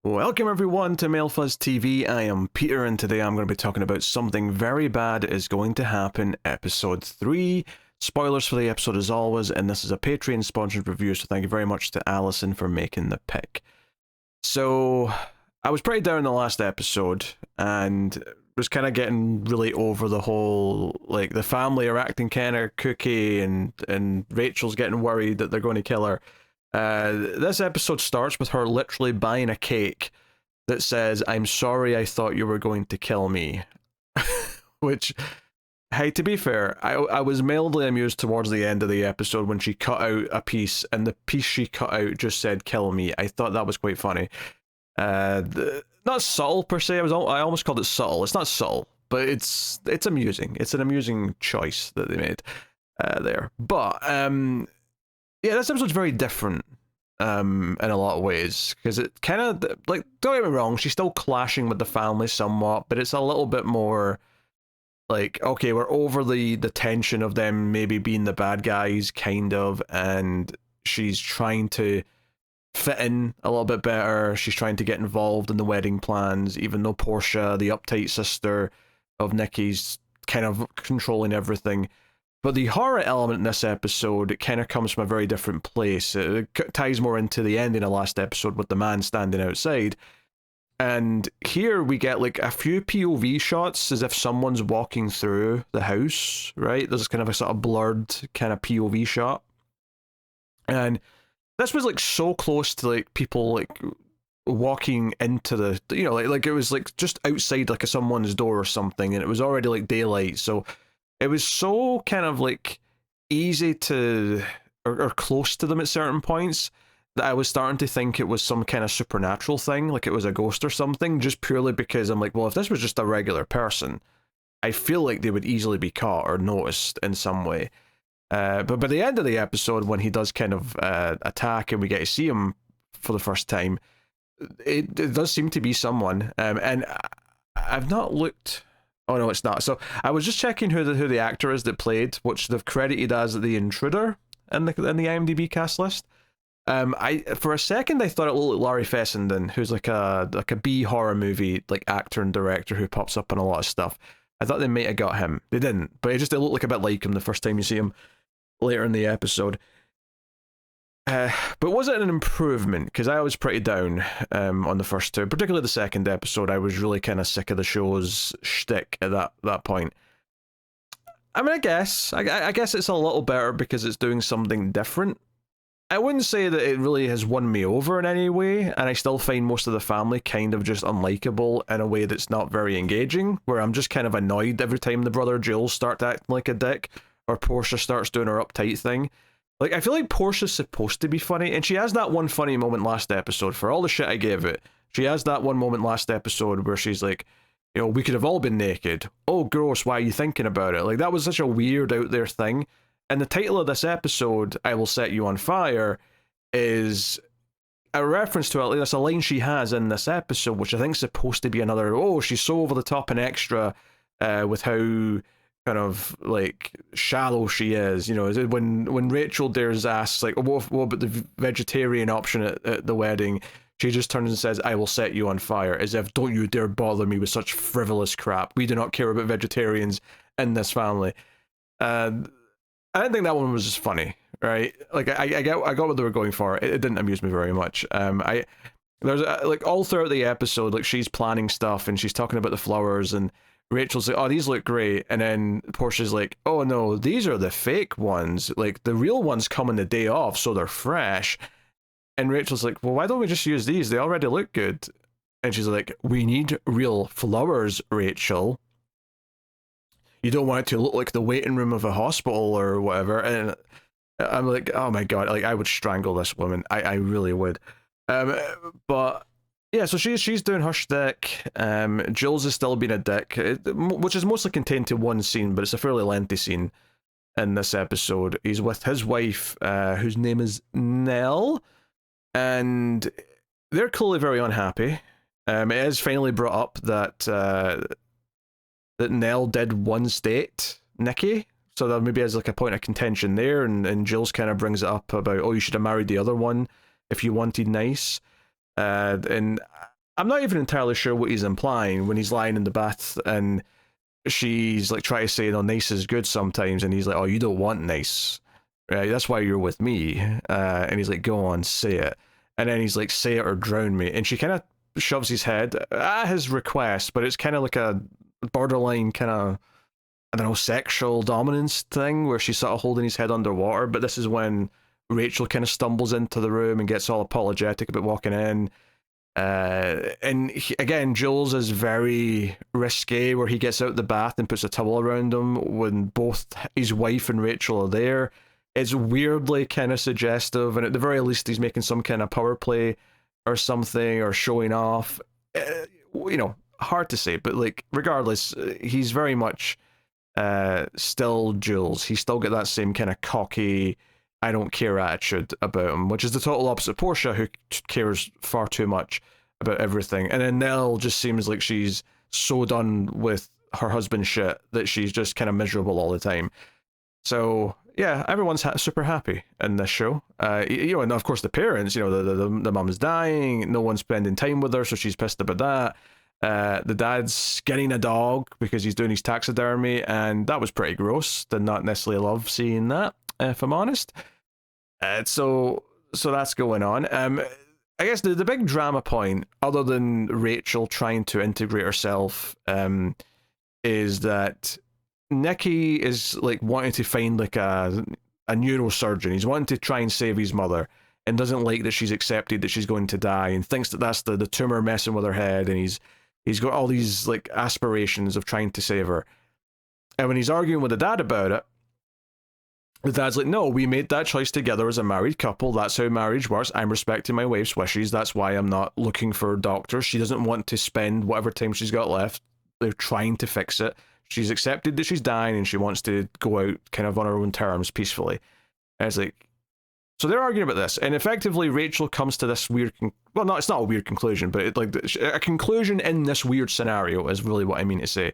Welcome everyone to MailFuzz TV. I am Peter and today I'm going to be talking about something very bad is going to happen, episode 3. Spoilers for the episode as always, and this is a Patreon sponsored review, so thank you very much to Alison for making the pick. So, I was pretty down in the last episode and was kind of getting really over the whole, like, the family are acting kind of kooky and Rachel's getting worried that they're going to kill her. This episode starts with her literally buying a cake that says, "I'm sorry, I thought you were going to kill me." Which, hey, to be fair, I was mildly amused towards the end of the episode when she cut out a piece, and the piece she cut out just said, "kill me." I thought that was quite funny. Not subtle per se, I almost called it subtle. It's not subtle, but it's amusing. It's an amusing choice that they made there. But, yeah, this episode's very different in a lot of ways, because it kind of, like, don't get me wrong, she's still clashing with the family somewhat, but it's a little bit more like, okay, we're over the tension of them maybe being the bad guys, kind of, and she's trying to fit in a little bit better. She's trying to get involved in the wedding plans, even though Portia, the uptight sister of Nikki's, kind of controlling everything. But the horror element in this episode, it kind of comes from a very different place. It ties more into the ending of last episode with the man standing outside. And here we get like a few POV shots as if someone's walking through the house, right? There's kind of a sort of blurred kind of POV shot. And this was like so close to like people like walking into the, you know, like it was like just outside like someone's door or something, and it was already like daylight, so it was so kind of like easy to, or close to them at certain points, that I was starting to think it was some kind of supernatural thing, like it was a ghost or something, just purely because I'm like, well, if this was just a regular person, I feel like they would easily be caught or noticed in some way. But by the end of the episode, when he does kind of attack and we get to see him for the first time, it does seem to be someone. And I've not looked... Oh no, it's not. So I was just checking who the actor is that played, which they've credited as the intruder in the IMDb cast list. For a second I thought it looked like Larry Fessenden, who's like a B horror movie like actor and director who pops up in a lot of stuff. I thought they might have got him. They didn't, but it looked like a bit like him the first time you see him later in the episode. But was it an improvement? Because I was pretty down on the first two, particularly the second episode. I was really kind of sick of the show's shtick at that point. I mean, I guess it's a little better because it's doing something different. I wouldn't say that it really has won me over in any way, and I still find most of the family kind of just unlikable in a way that's not very engaging, where I'm just kind of annoyed every time the brother Jules starts acting like a dick, or Portia starts doing her uptight thing. Like, I feel like Portia's supposed to be funny, and she has that one funny moment last episode. For all the shit I gave it, she has that one moment last episode where she's like, you know, we could have all been naked. Oh, gross, why are you thinking about it? Like, that was such a weird out there thing. And the title of this episode, "I Will Set You on Fire," is a reference to it. That's a line she has in this episode, which I think is supposed to be another, oh, she's so over the top and extra with how kind of like shallow she is, you know. When Rachel dares asks like, oh, what about the vegetarian option at the wedding, she just turns and says, "I will set you on fire," as if, don't you dare bother me with such frivolous crap. We do not care about vegetarians in this family. I didn't think that one was just funny, right? Like I got what they were going for. It didn't amuse me very much. There's like all throughout the episode, like she's planning stuff and she's talking about the flowers, and Rachel's like, "Oh, these look great," and then Portia's like, "Oh no, these are the fake ones. Like the real ones come on the day off, so they're fresh." And Rachel's like, "Well, why don't we just use these? They already look good." And she's like, "We need real flowers, Rachel. You don't want it to look like the waiting room of a hospital or whatever." And I'm like, oh my god, like I would strangle this woman. I really would. But yeah, so she's doing her shtick. Jules is still being a dick, which is mostly contained to one scene, but it's a fairly lengthy scene in this episode. He's with his wife, whose name is Nell, and they're clearly very unhappy. It is finally brought up that Nell did once date Nikki, so that maybe has like a point of contention there, and Jules kind of brings it up about, oh, you should have married the other one if you wanted nice. And I'm not even entirely sure what he's implying when he's lying in the bath and she's like trying to say, nice is good sometimes, and he's like, oh, you don't want nice, right? That's why you're with me. And he's like, go on, say it. And then he's like, say it or drown me. And she kind of shoves his head at his request, but it's kind of like a borderline kind of, I don't know, sexual dominance thing where she's sort of holding his head underwater. But this is when Rachel kind of stumbles into the room and gets all apologetic about walking in. And again, Jules is very risque where he gets out the bath and puts a towel around him when both his wife and Rachel are there. It's weirdly kind of suggestive, and at the very least he's making some kind of power play or something, or showing off. Hard to say, but like regardless, he's very much still Jules. He's still got that same kind of cocky, I don't care attitude about him, which is the total opposite of Portia, who cares far too much about everything. And then Nell just seems like she's so done with her husband's shit that she's just kind of miserable all the time. So yeah, everyone's super happy in this show. And of course the parents, the mum's dying, no one's spending time with her, so she's pissed about that. The dad's getting a dog because he's doing his taxidermy, and that was pretty gross. Did not necessarily love seeing that, if I'm honest. So that's going on. I guess the big drama point, other than Rachel trying to integrate herself, is that Nicky is like wanting to find like a neurosurgeon. He's wanting to try and save his mother, and doesn't like that she's accepted that she's going to die, and thinks that that's the tumor messing with her head, and he's got all these like aspirations of trying to save her. And when he's arguing with the dad about it, the dad's like, no, we made that choice together as a married couple. That's how marriage works. I'm respecting my wife's wishes. That's why I'm not looking for doctors. She doesn't want to spend whatever time she's got left. They're trying to fix it. She's accepted that she's dying, and she wants to go out kind of on her own terms peacefully. And it's like, so they're arguing about this, and effectively Rachel comes to this weird, it's not a weird conclusion, but a conclusion in this weird scenario is really what I mean to say,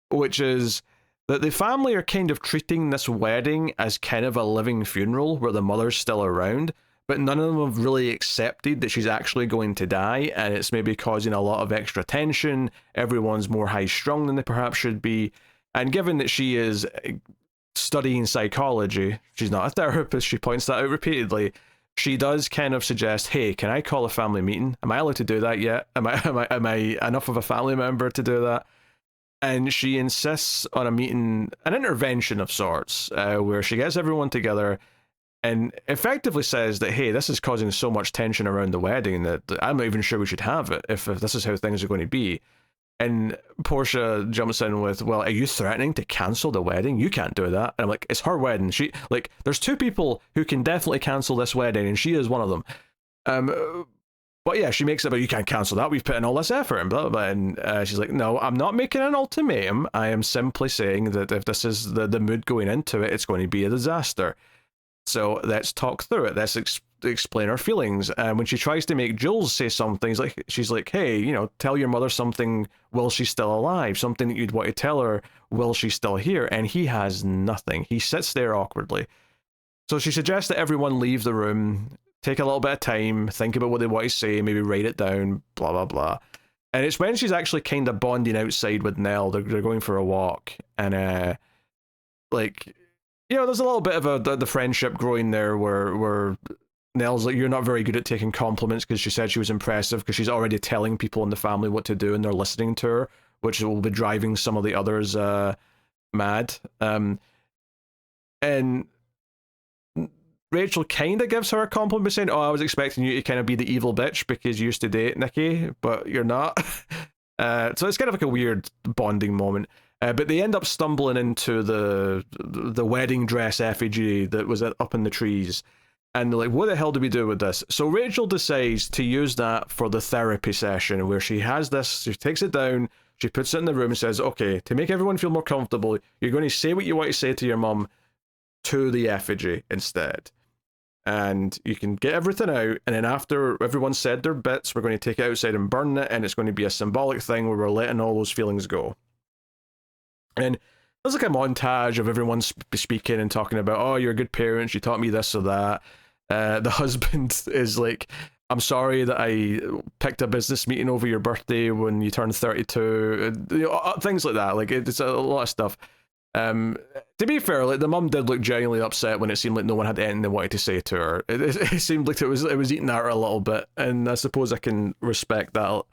which is that the family are kind of treating this wedding as kind of a living funeral where the mother's still around, but none of them have really accepted that she's actually going to die, and it's maybe causing a lot of extra tension. Everyone's more high-strung than they perhaps should be, and given that she is studying psychology, she's not a therapist, she points that out repeatedly, she does kind of suggest, hey, can I call a family meeting? Am I allowed to do that yet? Am I enough of a family member to do that? And she insists on a meeting, an intervention of sorts, where she gets everyone together and effectively says that, hey, this is causing so much tension around the wedding that I'm not even sure we should have it if this is how things are going to be. And Portia jumps in with, well, are you threatening to cancel the wedding? You can't do that. And I'm like, it's her wedding. There's two people who can definitely cancel this wedding, and she is one of them. But yeah, she makes it about, you can't cancel that. We've put in all this effort and blah, blah, blah. And she's like, no, I'm not making an ultimatum. I am simply saying that if this is the mood going into it, it's going to be a disaster. So let's talk through it. Let's explain our feelings. And when she tries to make Jules say something, she's like, hey, tell your mother something while she's still alive, something that you'd want to tell her while she's still here. And he has nothing. He sits there awkwardly. So she suggests that everyone leave the room, take a little bit of time, think about what they want to say, maybe write it down, blah, blah, blah. And it's when she's actually kind of bonding outside with Nell. They're going for a walk. And, there's a little bit of the friendship growing there where Nell's like, you're not very good at taking compliments, because she said she was impressive because she's already telling people in the family what to do and they're listening to her, which will be driving some of the others mad. And Rachel kind of gives her a compliment saying, oh, I was expecting you to kind of be the evil bitch because you used to date Nicky, but you're not. So it's kind of like a weird bonding moment. But they end up stumbling into the wedding dress effigy that was up in the trees. And they're like, what the hell do we do with this? So Rachel decides to use that for the therapy session where she has this, she takes it down, she puts it in the room and says, okay, to make everyone feel more comfortable, you're going to say what you want to say to your mum to the effigy instead. And you can get everything out, and then after everyone's said their bits, we're going to take it outside and burn it, and it's going to be a symbolic thing where we're letting all those feelings go. And there's like a montage of everyone speaking and talking about, oh, you're a good parent, you taught me this or that. The husband is like, I'm sorry that I picked a business meeting over your birthday when you turned 32. Things like that. Like, it's a lot of stuff. To be fair, like, the mum did look genuinely upset when it seemed like no one had anything they wanted to say to her. It seemed like it was eating at her a little bit, and I suppose I can respect that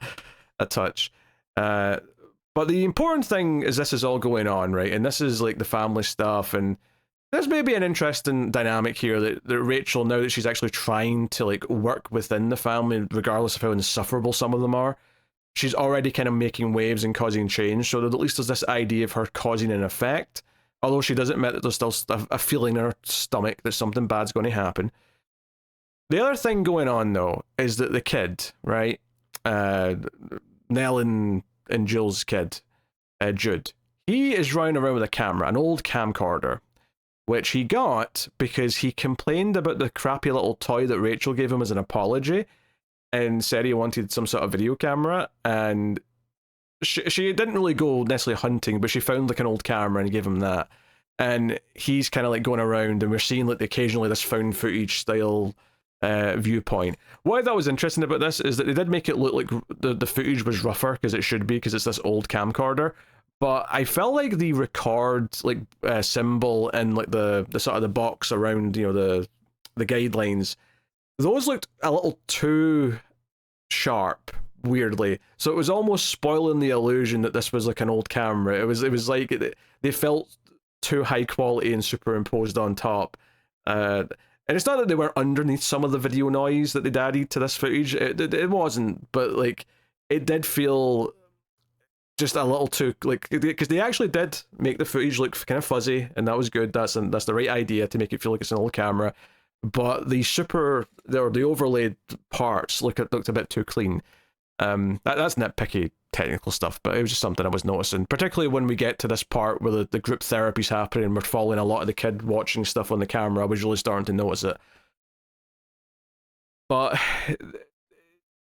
a touch. But the important thing is this is all going on, right? And this is like the family stuff, and there's maybe an interesting dynamic here that Rachel, now that she's actually trying to like work within the family, regardless of how insufferable some of them are, she's already kind of making waves and causing change. So that at least there's this idea of her causing an effect, although she does admit that there's still a feeling in her stomach that something bad's going to happen. The other thing going on, though, is that the kid, right, Nell and Jill's kid, Jude, he is running around with a camera, an old camcorder, which he got because he complained about the crappy little toy that Rachel gave him as an apology and said he wanted some sort of video camera. And she didn't really go necessarily hunting, but she found like an old camera and gave him that. And he's kind of like going around, and we're seeing like occasionally this found footage style viewpoint. What I thought was interesting about this is that they did make it look like the footage was rougher, because it should be, because it's this old camcorder. But I felt like the record like symbol and like the sort of the box around, you know, the guidelines, those looked a little too sharp, weirdly. So it was almost spoiling the illusion that this was like an old camera. It was like they felt too high quality and superimposed on top. And it's not that they weren't underneath some of the video noise that they'd added to this footage. It wasn't, but like it did feel just a little too, like, because they actually did make the footage look kind of fuzzy, and that was good. That's the right idea, to make it feel like it's an old camera. But the overlaid parts looked a bit too clean. That's nitpicky technical stuff, but it was just something I was noticing, particularly when we get to this part where the group therapy's happening and we're following a lot of the kid watching stuff on the camera. I was really starting to notice it. But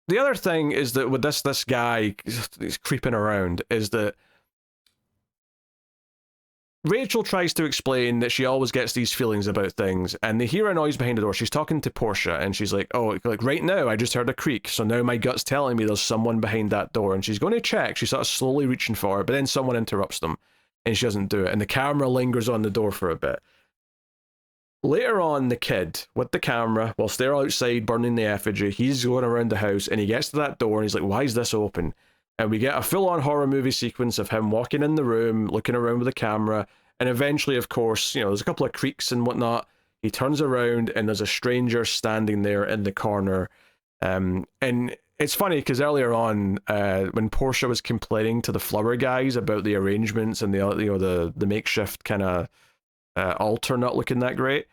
the other thing is that with this guy he's creeping around, is that Rachel tries to explain that she always gets these feelings about things, and they hear a noise behind the door. She's talking to Portia, and she's like, oh, like right now I just heard a creak, so now my gut's telling me there's someone behind that door, and she's going to check. She's sort of slowly reaching for it, but then someone interrupts them, and she doesn't do it, and the camera lingers on the door for a bit. Later on, the kid, with the camera, whilst they're outside burning the effigy, he's going around the house, and he gets to that door, and he's like, why is this open? And we get a full-on horror movie sequence of him walking in the room, looking around with the camera, and eventually, of course, you know, there's a couple of creaks and whatnot. He turns around, and there's a stranger standing there in the corner. And it's funny, because earlier on, when Portia was complaining to the flower guys about the arrangements and the makeshift kind of altar not looking that great,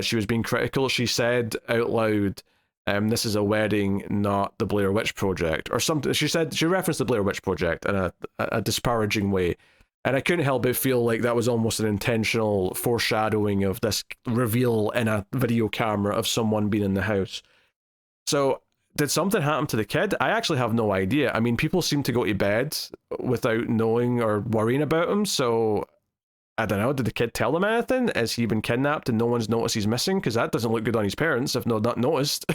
she was being critical. She said out loud, this is a wedding, not the Blair Witch Project, or something. She referenced the Blair Witch Project in a disparaging way. And I couldn't help but feel like that was almost an intentional foreshadowing of this reveal in a video camera of someone being in the house. So, did something happen to the kid? I actually have no idea. I mean, people seem to go to bed without knowing or worrying about him, so I don't know, did the kid tell them anything? Has he been kidnapped and no one's noticed he's missing? Because that doesn't look good on his parents if not noticed.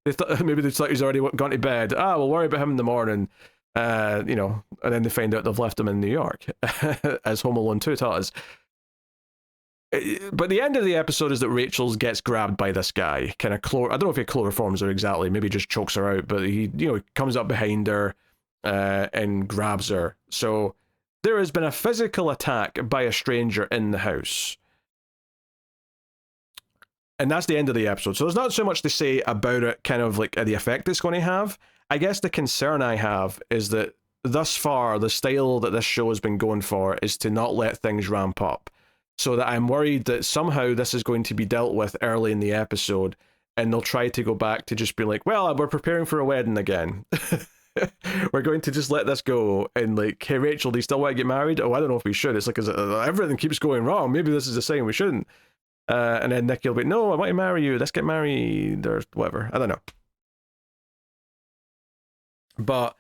Maybe they thought he's already gone to bed. We'll worry about him in the morning. You know, and then they find out they've left him in New York, as Home Alone 2 taught us. But the end of the episode is that Rachel gets grabbed by this guy, kind of I don't know if he chloroforms her exactly, maybe just chokes her out, but he, you know, comes up behind her and grabs her. So there has been a physical attack by a stranger in the house. And that's the end of the episode. So there's not so much to say about it, kind of like the effect it's going to have. I guess the concern I have is that thus far, the style that this show has been going for is to not let things ramp up. So that I'm worried that somehow this is going to be dealt with early in the episode, and they'll try to go back to just being like, well, we're preparing for a wedding again. We're going to just let this go. And like, hey, Rachel, do you still want to get married? Oh, I don't know if we should. It's like, everything keeps going wrong. Maybe this is a sign we shouldn't. And then Nicky will be, no, I want to marry you. Let's get married, or whatever. I don't know. But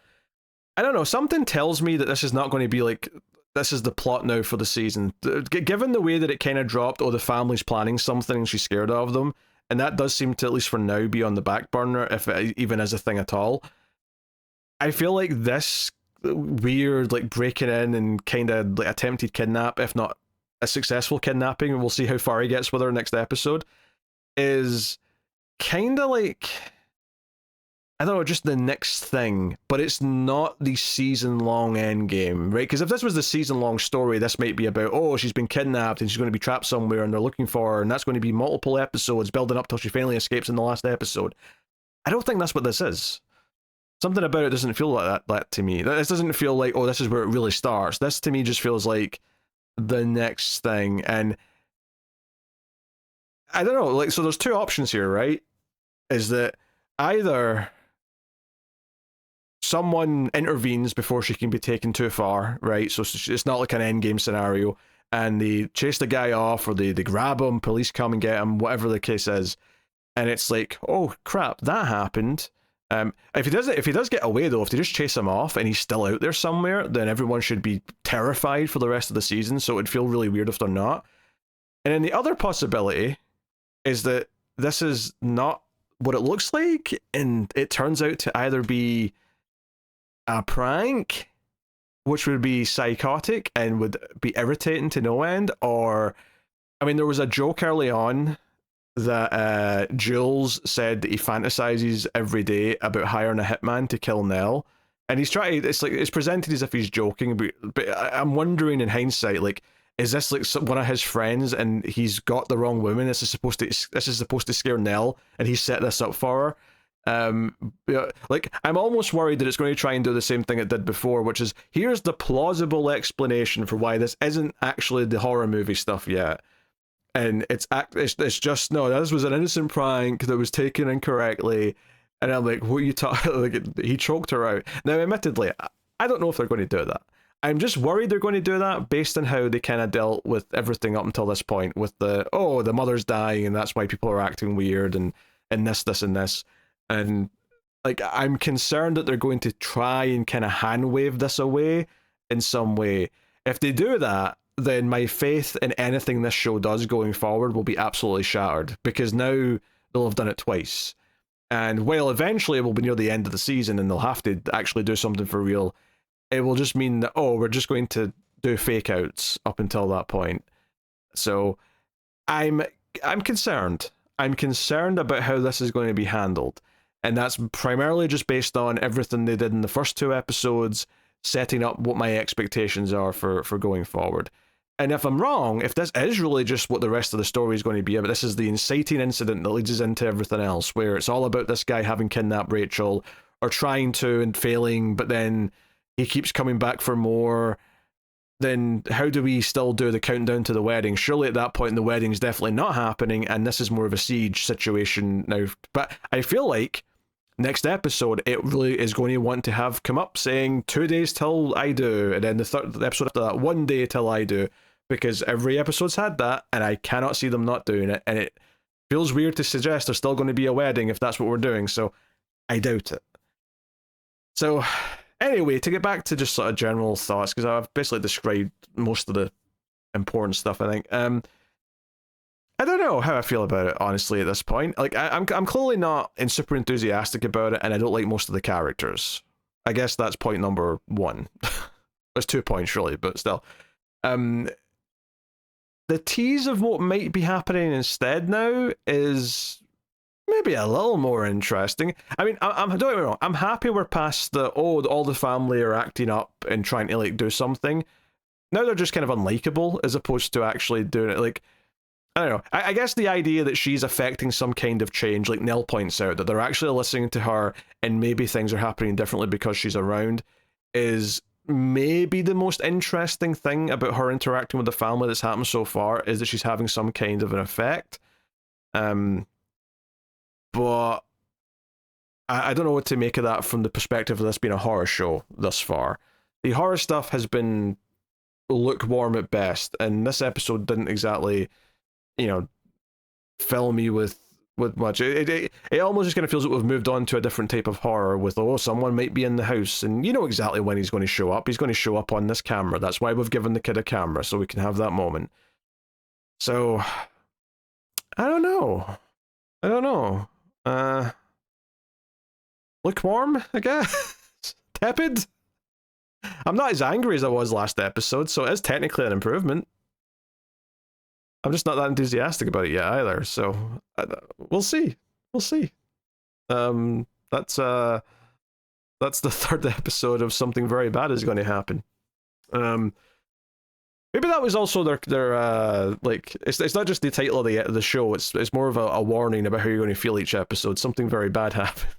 I don't know, something tells me that this is not going to be like, this is the plot now for the season. Given the way that it kind of dropped, the family's planning something and she's scared of them, and that does seem to, at least for now, be on the back burner, if it even is a thing at all. I feel like this weird, like, breaking in and kind of like attempted kidnap, if not a successful kidnapping, and we'll see how far he gets with her next episode, is kind of like, I don't know, just the next thing, but it's not the season-long endgame, right? Because if this was the season-long story, this might be about, oh, she's been kidnapped and she's going to be trapped somewhere and they're looking for her, and that's going to be multiple episodes building up till she finally escapes in the last episode. I don't think that's what this is. Something about it doesn't feel like that to me. This doesn't feel like, oh, this is where it really starts. This, to me, just feels like the next thing. And I don't know, like, so there's two options here, right? Is that either someone intervenes before she can be taken too far, right? So it's not like an endgame scenario, and they chase the guy off, or they grab him, police come and get him, whatever the case is, and it's like, oh crap, that happened. If he does get away though, if they just chase him off and he's still out there somewhere, then everyone should be terrified for the rest of the season, so it would feel really weird if they're not. And then the other possibility is that this is not what it looks like, and it turns out to either be a prank, which would be psychotic and would be irritating to no end, or, I mean, there was a joke early on that Jules said that he fantasizes every day about hiring a hitman to kill Nell, and he's trying, it's like, it's presented as if he's joking, but I'm wondering in hindsight, like, is this like one of his friends and he's got the wrong woman? This is supposed to scare Nell, and he set this up for her. Like, I'm almost worried that it's going to try and do the same thing it did before, which is, here's the plausible explanation for why this isn't actually the horror movie stuff yet, and it's just, no, this was an innocent prank that was taken incorrectly. And I'm like, what are you talking? Like, he choked her out. Now, admittedly, I don't know if they're going to do that. I'm just worried they're going to do that based on how they kind of dealt with everything up until this point, with the mother's dying and that's why people are acting weird, and this and this. And like, I'm concerned that they're going to try and kind of hand wave this away in some way. If they do that, then my faith in anything this show does going forward will be absolutely shattered, because now they'll have done it twice. And while eventually it will be near the end of the season and they'll have to actually do something for real, it will just mean that, oh, we're just going to do fake outs up until that point. So I'm concerned. I'm concerned about how this is going to be handled. And that's primarily just based on everything they did in the first two episodes, setting up what my expectations are for going forward. And if I'm wrong, if this is really just what the rest of the story is going to be about, this is the inciting incident that leads us into everything else, where it's all about this guy having kidnapped Rachel, or trying to and failing, but then he keeps coming back for more, then how do we still do the countdown to the wedding? Surely at that point the wedding's definitely not happening, and this is more of a siege situation now. But I feel like next episode it really is going to want to have come up saying 2 days till I do, and then the third episode after that, 1 day till I do, because every episode's had that, and I cannot see them not doing it, and it feels weird to suggest there's still going to be a wedding if that's what we're doing, so I doubt it. So anyway, to get back to just sort of general thoughts, because I've basically described most of the important stuff, I think. I don't know how I feel about it, honestly, at this point. Like, I'm clearly not super enthusiastic about it, and I don't like most of the characters. I guess that's point number one. There's 2 points, really, but still. The tease of what might be happening instead now is maybe a little more interesting. I mean, don't get me wrong, I'm happy we're past the, all the family are acting up and trying to, like, do something. Now they're just kind of unlikable, as opposed to actually doing it. Like, I don't know. I guess the idea that she's affecting some kind of change, like Nell points out, that they're actually listening to her and maybe things are happening differently because she's around, is maybe the most interesting thing about her interacting with the family that's happened so far, is that she's having some kind of an effect. But I don't know what to make of that from the perspective of this being a horror show thus far. The horror stuff has been lukewarm at best, and this episode didn't exactly, fill me with much. It almost just kind of feels like we've moved on to a different type of horror with, someone might be in the house, and you know exactly when he's going to show up. He's going to show up on this camera. That's why we've given the kid a camera, so we can have that moment. So, I don't know. lukewarm, I guess. Tepid. I'm not as angry as I was last episode, so it is technically an improvement. I'm just not that enthusiastic about it yet either, so we'll see. We'll see. That's the third episode of Something Very Bad Is Going to Happen. Maybe that was also their like, it's not just the title of the show, it's more of a warning about how you're going to feel each episode. Something very bad happened.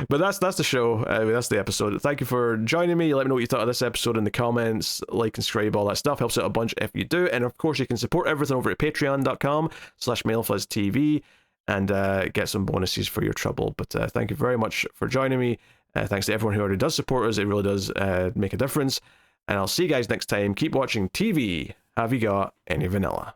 But that's the show. That's the episode. Thank you for joining me. Let me know what you thought of this episode in the comments. Like and subscribe, all that stuff helps out a bunch if you do. And of course you can support everything over at patreon.com/MailFuzzTV and get some bonuses for your trouble. But thank you very much for joining me. Thanks to everyone who already does support us. It really does make a difference. And I'll see you guys next time. Keep watching TV. Have you got any vanilla?